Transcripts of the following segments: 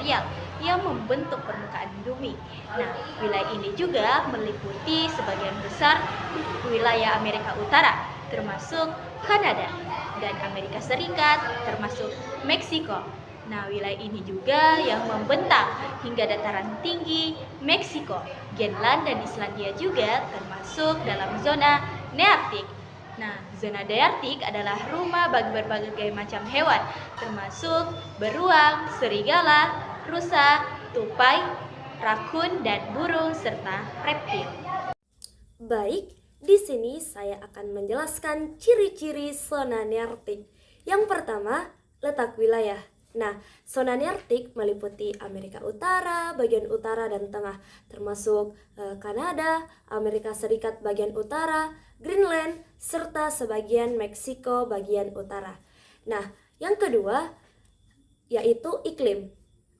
ekuatorial yang membentuk permukaan bumi. Nah, wilayah ini juga meliputi sebagian besar wilayah Amerika Utara, termasuk Kanada, dan Amerika Serikat, termasuk Meksiko. Nah, wilayah ini juga yang membentang hingga dataran tinggi Meksiko. Greenland dan Islandia juga termasuk dalam zona Nearktik. Nah, zona Nearktik adalah rumah bagi berbagai macam hewan, termasuk beruang, serigala, rusa, tupai, rakun, dan burung, serta reptil. Baik, di sini saya akan menjelaskan ciri-ciri zona nearktik. Yang pertama, letak wilayah. Nah, zona nearktik meliputi Amerika Utara, bagian utara dan tengah, termasuk Kanada, Amerika Serikat bagian utara, Greenland, serta sebagian Meksiko bagian utara. Nah, yang kedua yaitu iklim.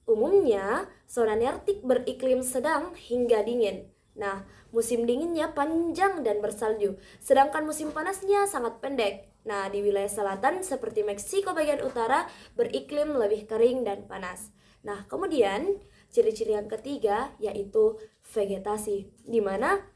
Umumnya, zona nearktik beriklim sedang hingga dingin. Nah, musim dinginnya panjang dan bersalju, sedangkan musim panasnya sangat pendek. Nah, di wilayah selatan seperti Meksiko bagian utara beriklim lebih kering dan panas. Nah, kemudian ciri-ciri yang ketiga yaitu vegetasi, di mana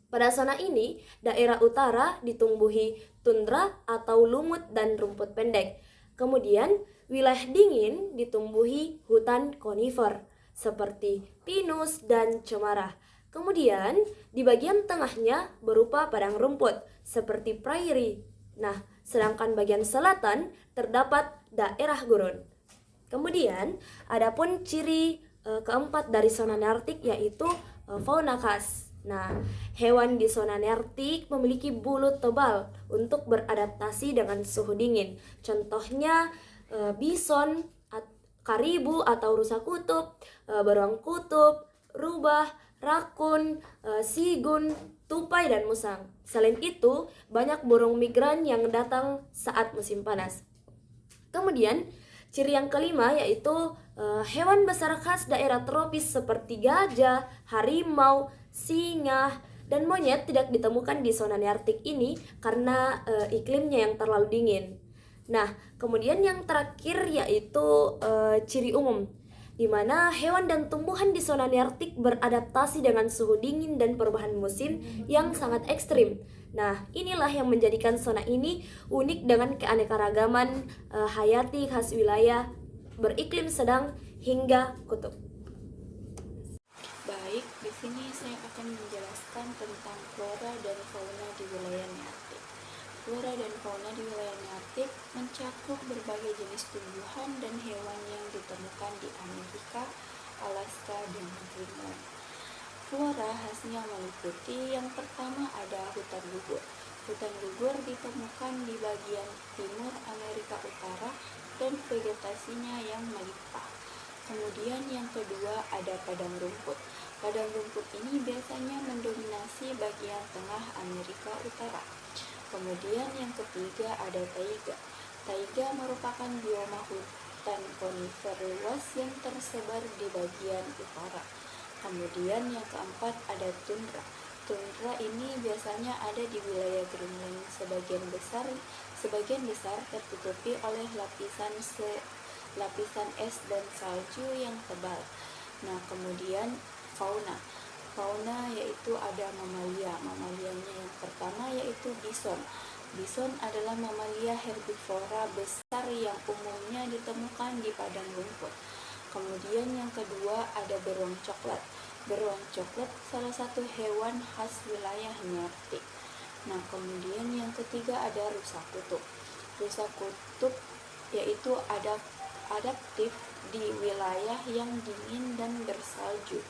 pada zona ini daerah utara ditumbuhi tundra atau lumut dan rumput pendek. Kemudian wilayah dingin ditumbuhi hutan konifer seperti pinus dan cemara. Kemudian di bagian tengahnya berupa padang rumput seperti prairie. Nah, sedangkan bagian selatan terdapat daerah gurun. Kemudian adapun ciri keempat dari zona nearktik yaitu fauna khas. Nah, hewan di zona nearktik memiliki bulu tebal untuk beradaptasi dengan suhu dingin. Contohnya bison, karibu atau rusa kutub, beruang kutub, rubah, rakun, sigun, tupai dan musang. Selain itu, banyak burung migran yang datang saat musim panas. Kemudian, ciri yang kelima yaitu hewan besar khas daerah tropis seperti gajah, harimau, singa, dan monyet tidak ditemukan di zona nearktik ini karena iklimnya yang terlalu dingin. Nah, kemudian yang terakhir yaitu ciri umum, di mana hewan dan tumbuhan di zona nearktik beradaptasi dengan suhu dingin dan perubahan musim yang sangat ekstrim. Nah, inilah yang menjadikan zona ini unik dengan keanekaragaman hayati khas wilayah beriklim sedang hingga kutub. Baik, di sini saya akan menjelaskan tentang flora dan fauna di wilayah Nearktik. Flora dan fauna di wilayah Nearktik mencakup berbagai jenis tumbuhan dan hewan yang ditemukan di Amerika, Alaska, dan Greenland. Flora khasnya meliputi yang pertama ada hutan gugur. Hutan gugur ditemukan di bagian timur Amerika Utara dan vegetasinya yang melimpah. Kemudian yang kedua ada padang rumput. Padang rumput ini biasanya mendominasi bagian tengah Amerika Utara. Kemudian yang ketiga ada taiga. Taiga merupakan bioma hutan konifer luas yang tersebar di bagian utara. Kemudian yang keempat ada tundra. Tundra ini biasanya ada di wilayah Greenland sebagian besar tertutupi oleh lapisan es dan salju yang tebal. Nah, kemudian fauna. Fauna yaitu ada mamalia. Mamalianya yang pertama yaitu bison. Bison adalah mamalia herbivora besar yang umumnya ditemukan di padang rumput. Kemudian yang kedua ada beruang coklat. Beruang coklat salah satu hewan khas wilayah Nearktik. Nah, kemudian yang ketiga ada rusa kutub. Rusa kutub yaitu adaptif di wilayah yang dingin dan bersalju.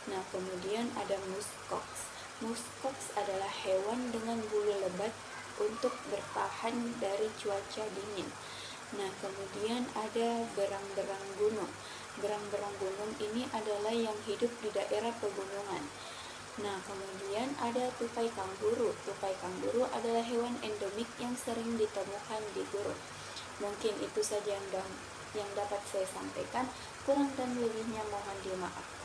Nah, kemudian ada muskox. Muskox adalah hewan dengan bulu lebat untuk bertahan dari cuaca dingin. Nah, kemudian ada berang-berang gunung. Berang-berang gunung ini adalah yang hidup di daerah pegunungan. Nah, kemudian ada tupai kanguru. Tupai kanguru adalah hewan endemik yang sering ditemukan di gurun. Mungkin itu saja yang dapat saya sampaikan. Kurang dan lebihnya mohon dimaafkan.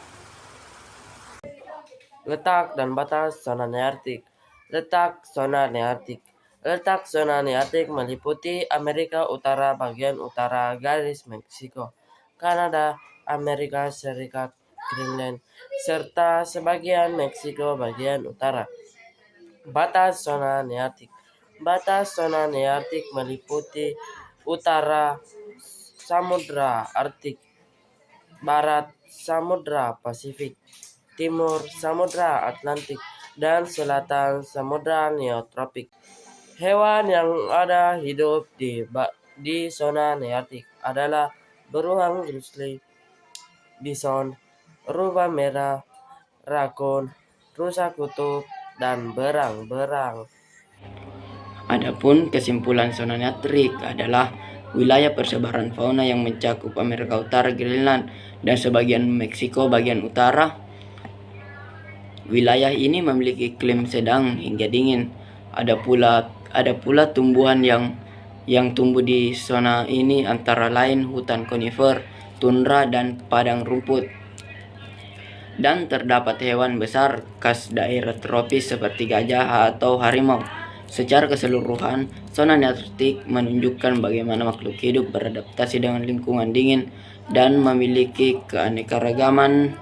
Letak dan batas zona nearktik. Letak zona nearktik. Letak zona nearktik meliputi Amerika Utara bagian utara, garis Meksiko, Kanada, Amerika Serikat, Greenland, serta sebagian Meksiko bagian utara. Batas zona neartik. Batas zona neartik meliputi utara Samudra Arktik, barat Samudra Pasifik, timur Samudra Atlantik, dan selatan Samudra Neotropik. Hewan yang ada hidup di zona neartik adalah beruang grizzly, bison, rubah merah, rakun, rusa kutub, dan berang-berang. Adapun kesimpulan zona neartik adalah wilayah persebaran fauna yang mencakup Amerika Utara, Greenland, dan sebagian Meksiko bagian utara. Wilayah ini memiliki iklim sedang hingga dingin. Ada pula tumbuhan yang tumbuh di zona ini antara lain hutan konifer, tundra, dan padang rumput. Dan terdapat hewan besar khas daerah tropis seperti gajah atau harimau. Secara keseluruhan, zona neartik menunjukkan bagaimana makhluk hidup beradaptasi dengan lingkungan dingin dan memiliki keanekaragaman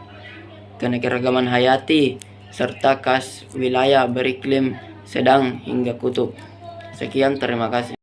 hayati serta khas wilayah beriklim sedang hingga kutub. Sekian, terima kasih.